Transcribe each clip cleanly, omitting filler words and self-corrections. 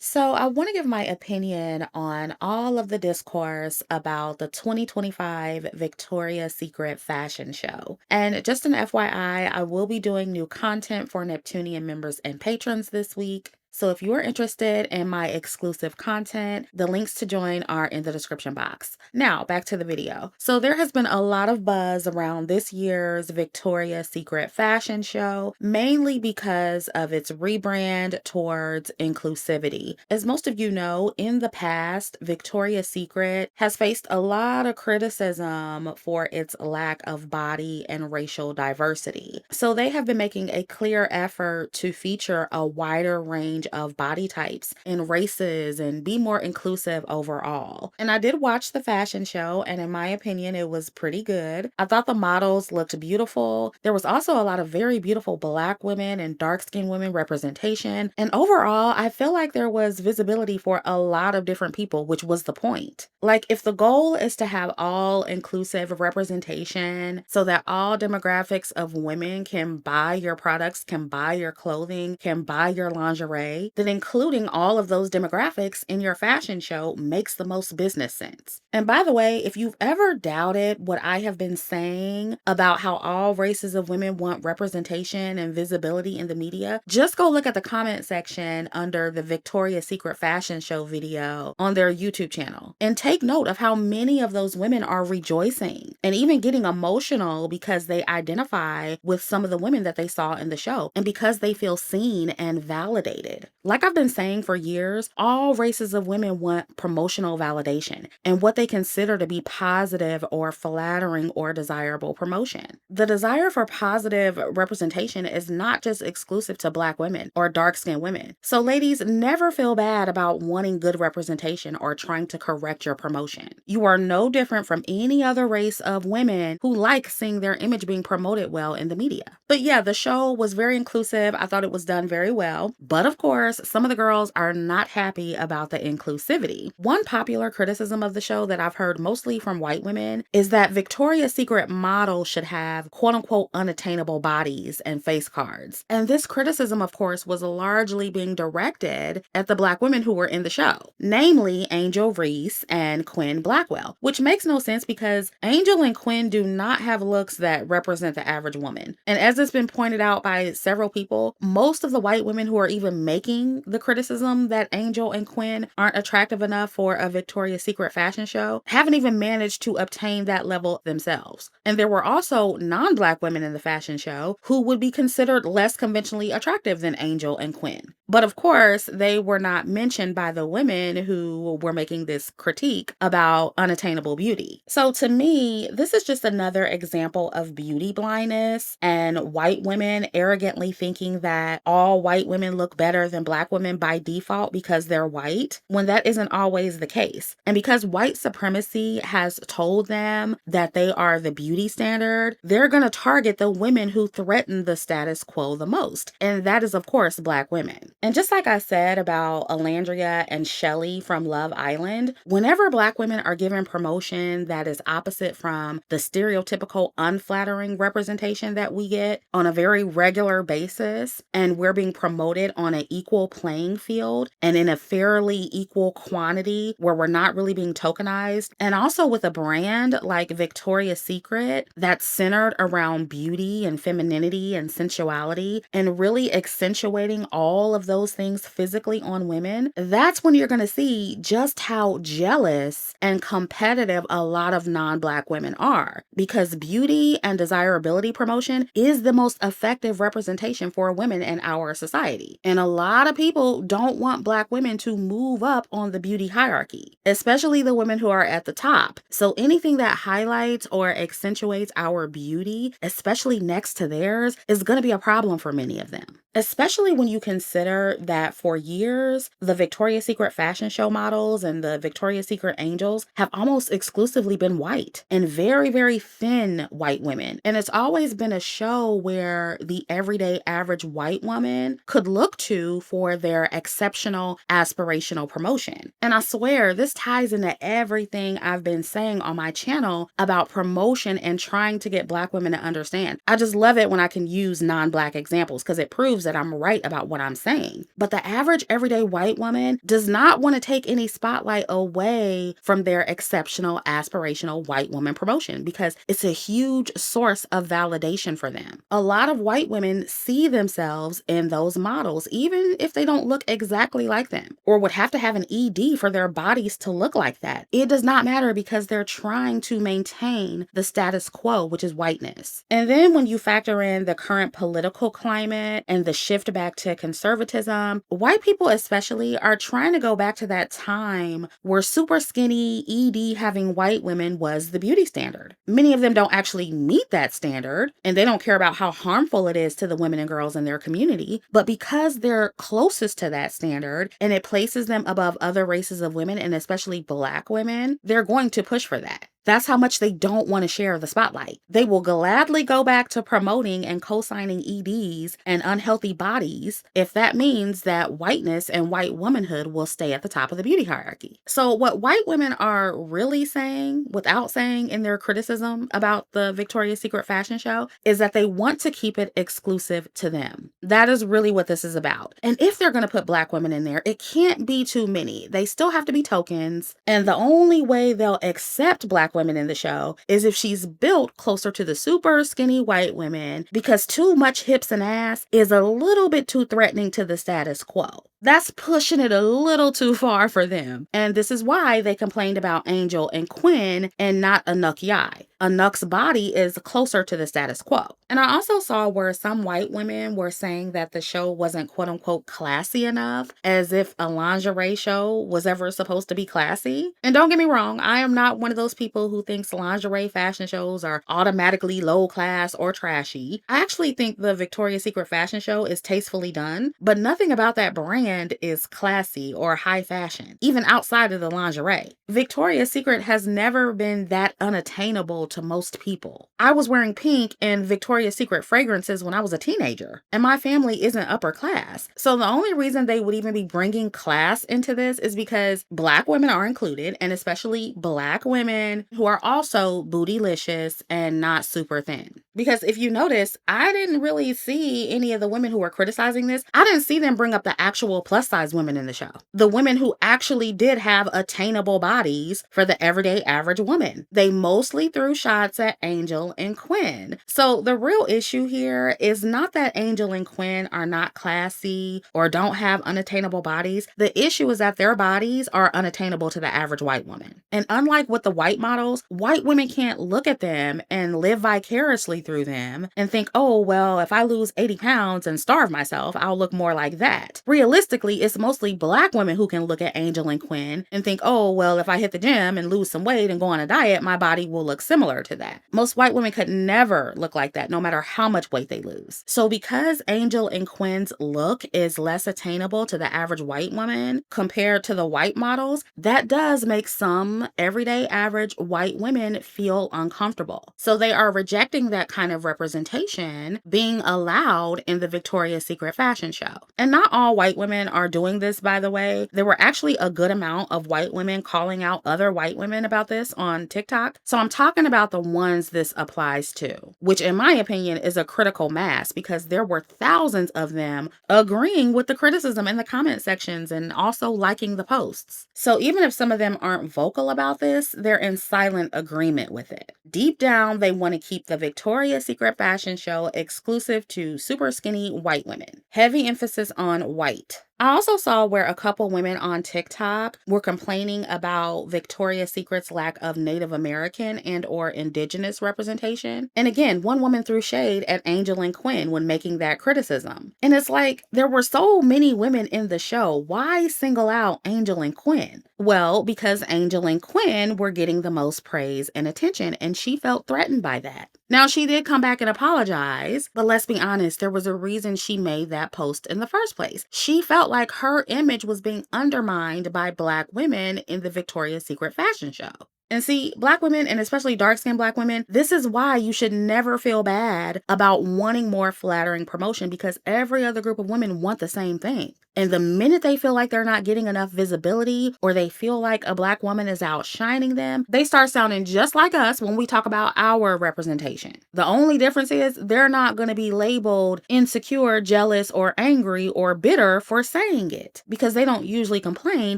So, I want to give my opinion on all of the discourse about the 2025 Victoria's Secret fashion show. And just an FYI, I will be doing new content for Neptunian members and patrons this week. So, if you are interested in my exclusive content, the links to join are in the description box. Now, back to the video. So, there has been a lot of buzz around this year's Victoria's Secret fashion show, mainly because of its rebrand towards inclusivity. As most of you know, in the past, Victoria's Secret has faced a lot of criticism for its lack of body and racial diversity. So, they have been making a clear effort to feature a wider range of body types and races and be more inclusive overall. And I did watch the fashion show, and in my opinion, it was pretty good. I thought the models looked beautiful. There was also a lot of very beautiful Black women and dark skinned women representation. And overall, I feel like there was visibility for a lot of different people, which was the point. Like, if the goal is to have all inclusive representation so that all demographics of women can buy your products, can buy your clothing, can buy your lingerie, then including all of those demographics in your fashion show makes the most business sense. And by the way, if you've ever doubted what I have been saying about how all races of women want representation and visibility in the media, just go look at the comment section under the Victoria's Secret fashion show video on their YouTube channel and take note of how many of those women are rejoicing and even getting emotional because they identify with some of the women that they saw in the show and because they feel seen and validated. Like I've been saying for years, all races of women want promotional validation and what they consider to be positive or flattering or desirable promotion. The desire for positive representation is not just exclusive to Black women or dark-skinned women. So ladies, never feel bad about wanting good representation or trying to correct your promotion. You are no different from any other race of women who like seeing their image being promoted well in the media. But yeah, the show was very inclusive. I thought it was done very well. But of course, some of the girls are not happy about the inclusivity. One popular criticism of the show that I've heard mostly from white women is that Victoria's Secret models should have quote unquote unattainable bodies and face cards. And this criticism, of course, was largely being directed at the Black women who were in the show, namely Angel Reese and Quinn Blackwell, which makes no sense because Angel and Quinn do not have looks that represent the average woman. And as it's been pointed out by several people, most of the white women who are even making the criticism that Angel and Quinn aren't attractive enough for a Victoria's Secret fashion show haven't even managed to obtain that level themselves. And there were also non-Black women in the fashion show who would be considered less conventionally attractive than Angel and Quinn. But of course, they were not mentioned by the women who were making this critique about unattainable beauty. So to me, this is just another example of beauty blindness and white women arrogantly thinking that all white women look better than Black women by default because they're white, when that isn't always the case. And because white supremacy has told them that they are the beauty standard, they're going to target the women who threaten the status quo the most. And that is, of course, Black women. And just like I said about Alandria and Shelley from Love Island, whenever Black women are given promotion that is opposite from the stereotypical unflattering representation that we get on a very regular basis, and we're being promoted on an equal playing field and in a fairly equal quantity where we're not really being tokenized, and also with a brand like Victoria's Secret that's centered around beauty and femininity and sensuality and really accentuating all of those things physically on women, that's when you're going to see just how jealous and competitive a lot of non-Black women are, because beauty and desirability promotion is the most effective representation for women in our society. And a lot of people don't want Black women to move up on the beauty hierarchy, especially the women who are at the top. So anything that highlights or accentuates our beauty, especially next to theirs, is going to be a problem for many of them. Especially when you consider that for years, the Victoria's Secret fashion show models and the Victoria's Secret angels have almost exclusively been white and very, very thin white women. And it's always been a show where the everyday average white woman could look to for their exceptional aspirational promotion. And I swear this ties into everything I've been saying on my channel about promotion and trying to get Black women to understand. I just love it when I can use non-Black examples because it proves proves that I'm right about what I'm saying. But the average everyday white woman does not want to take any spotlight away from their exceptional aspirational white woman promotion because it's a huge source of validation for them. A lot of white women see themselves in those models, even if they don't look exactly like them or would have to have an ED for their bodies to look like that. It does not matter because they're trying to maintain the status quo, which is whiteness. And then when you factor in the current political climate and the shift back to conservatism, white people especially are trying to go back to that time where super skinny ED having white women was the beauty standard. Many of them don't actually meet that standard, and they don't care about how harmful it is to the women and girls in their community, but because they're closest to that standard and it places them above other races of women and especially Black women, they're going to push for that. That's how much they don't want to share the spotlight. They will gladly go back to promoting and co-signing EDs and unhealthy bodies if that means that whiteness and white womanhood will stay at the top of the beauty hierarchy. So what white women are really saying, without saying in their criticism about the Victoria's Secret fashion show, is that they want to keep it exclusive to them. That is really what this is about. And if they're going to put Black women in there, it can't be too many. They still have to be tokens. And the only way they'll accept Black women in the show is if she's built closer to the super skinny white women, because too much hips and ass is a little bit too threatening to the status quo. That's pushing it a little too far for them. And this is why they complained about Angel and Quinn and not Anuk Yai. Anuk's body is closer to the status quo. And I also saw where some white women were saying that the show wasn't quote unquote classy enough, as if a lingerie show was ever supposed to be classy. And don't get me wrong, I am not one of those people who thinks lingerie fashion shows are automatically low class or trashy. I actually think the Victoria's Secret fashion show is tastefully done, but nothing about that brand is classy or high fashion, even outside of the lingerie. Victoria's Secret has never been that unattainable to most people. I was wearing pink and Victoria's Secret fragrances when I was a teenager, and my family isn't upper class. So the only reason they would even be bringing class into this is because Black women are included, and especially Black women who are also bootylicious and not super thin. Because if you notice, I didn't really see any of the women who were criticizing this. I didn't see them bring up the actual plus size women in the show. The women who actually did have attainable bodies for the everyday average woman. They mostly threw shots at Angel and Quinn. So the real issue here is not that Angel and Quinn are not classy or don't have unattainable bodies. The issue is that their bodies are unattainable to the average white woman. And unlike with the white models, white women can't look at them and live vicariously through them and think, oh, well, if I lose 80 pounds and starve myself, I'll look more like that. Realistically, it's mostly Black women who can look at Angel and Quinn and think, oh, well, if I hit the gym and lose some weight and go on a diet, my body will look similar to that. Most white women could never look like that, no matter how much weight they lose. So because Angel and Quinn's look is less attainable to the average white woman compared to the white models, that does make some everyday average white women feel uncomfortable. So they are rejecting that kind of representation being allowed in the Victoria's Secret fashion show. And not all white women are doing this, by the way. There were actually a good amount of white women calling out other white women about this on TikTok. So I'm talking about the ones this applies to, which in my opinion is a critical mass because there were thousands of them agreeing with the criticism in the comment sections and also liking the posts. So even if some of them aren't vocal about this, they're in silent agreement with it. Deep down, they want to keep the Victoria's Secret fashion show exclusive to super skinny white women. Heavy emphasis on white. I also saw where a couple women on TikTok were complaining about Victoria's Secret's lack of Native American and or indigenous representation. And again, one woman threw shade at Angel and Quinn when making that criticism. And it's like, there were so many women in the show. Why single out Angel and Quinn? Well, because Angel and Quinn were getting the most praise and attention, and she felt threatened by that. Now, she did come back and apologize, but let's be honest, there was a reason she made that post in the first place. She felt like her image was being undermined by Black women in the Victoria's Secret fashion show. And see, Black women, and especially dark-skinned Black women, this is why you should never feel bad about wanting more flattering promotion, because every other group of women want the same thing. And the minute they feel like they're not getting enough visibility or they feel like a Black woman is outshining them, they start sounding just like us when we talk about our representation. The only difference is they're not going to be labeled insecure, jealous, or angry or bitter for saying it because they don't usually complain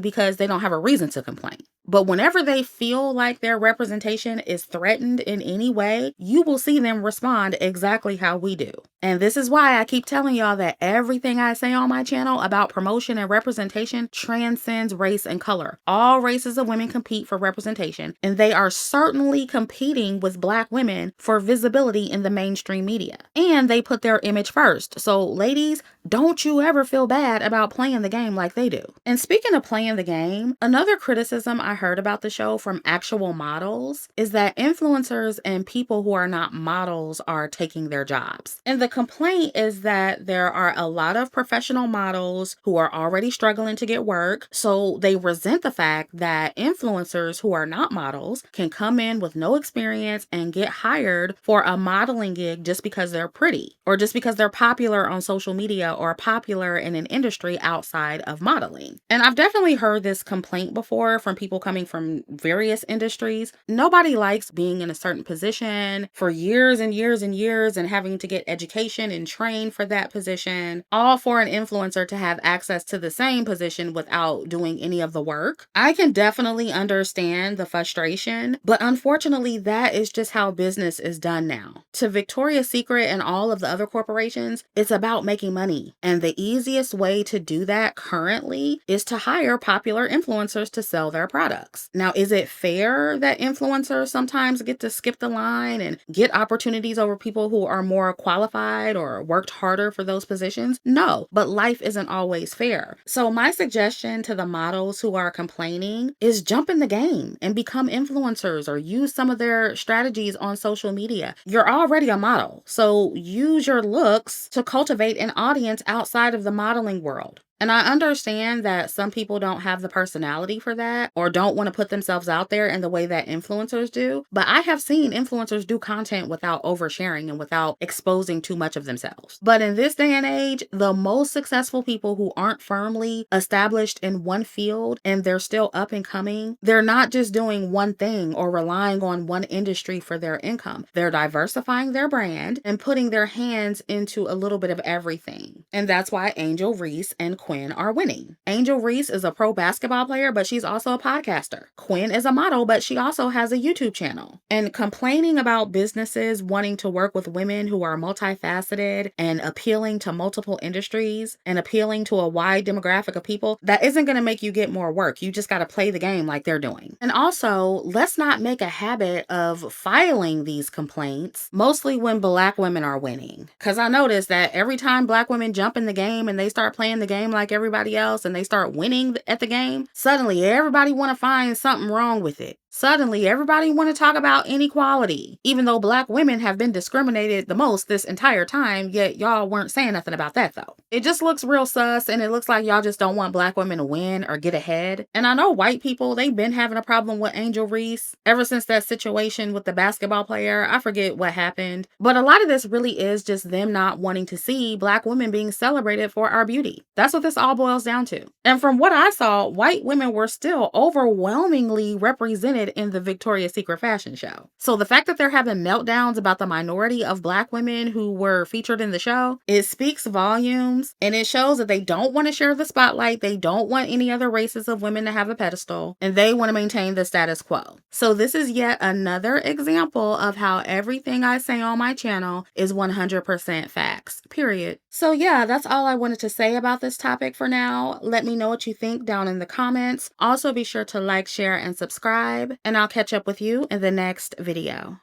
because they don't have a reason to complain. But whenever they feel like their representation is threatened in any way, you will see them respond exactly how we do. And this is why I keep telling y'all that everything I say on my channel about promotion and representation transcends race and color. All races of women compete for representation, and they are certainly competing with Black women for visibility in the mainstream media. And they put their image first. So ladies, don't you ever feel bad about playing the game like they do. And speaking of playing the game, another criticism I heard about the show from actual models is that influencers and people who are not models are taking their jobs. And the complaint is that there are a lot of professional models who are already struggling to get work, so they resent the fact that influencers who are not models can come in with no experience and get hired for a modeling gig just because they're pretty or just because they're popular on social media or popular in an industry outside of modeling. And I've definitely heard this complaint before from people coming from various industries. Nobody likes being in a certain position for years and years and years and having to get education and train for that position, all for an influencer to have access to the same position without doing any of the work. I can definitely understand the frustration, but unfortunately, that is just how business is done now. To Victoria's Secret and all of the other corporations, it's about making money. And the easiest way to do that currently is to hire popular influencers to sell their products. Now, is it fair that influencers sometimes get to skip the line and get opportunities over people who are more qualified or worked harder for those positions? No, but life isn't always fair. So my suggestion to the models who are complaining is jump in the game and become influencers or use some of their strategies on social media. You're already a model, so use your looks to cultivate an audience outside of the modeling world. And I understand that some people don't have the personality for that or don't want to put themselves out there in the way that influencers do. But I have seen influencers do content without oversharing and without exposing too much of themselves. But in this day and age, the most successful people who aren't firmly established in one field and they're still up and coming, they're not just doing one thing or relying on one industry for their income. They're diversifying their brand and putting their hands into a little bit of everything. And that's why Angel Reese and Quinn are winning. Angel Reese is a pro basketball player, but she's also a podcaster. Quinn is a model, but she also has a YouTube channel. And complaining about businesses wanting to work with women who are multifaceted and appealing to multiple industries and appealing to a wide demographic of people, that isn't going to make you get more work. You just got to play the game like they're doing. And also, let's not make a habit of filing these complaints, mostly when Black women are winning. Because I noticed that every time Black women jump in the game and they start playing the game like everybody else and they start winning at the game, suddenly everybody want to find something wrong with it. Suddenly, everybody want to talk about inequality, even though Black women have been discriminated the most this entire time, yet y'all weren't saying nothing about that though. It just looks real sus, and it looks like y'all just don't want Black women to win or get ahead. And I know white people, they've been having a problem with Angel Reese ever since that situation with the basketball player. I forget what happened, but a lot of this really is just them not wanting to see Black women being celebrated for our beauty. That's what this all boils down to. And from what I saw, white women were still overwhelmingly represented in the Victoria's Secret fashion show. So the fact that they're having meltdowns about the minority of Black women who were featured in the show, it speaks volumes, and it shows that they don't want to share the spotlight. They don't want any other races of women to have a pedestal, and they want to maintain the status quo. So this is yet another example of how everything I say on my channel is 100% facts, period. So yeah, that's all I wanted to say about this topic for now. Let me know what you think down in the comments. Also be sure to like, share, and subscribe, and I'll catch up with you in the next video.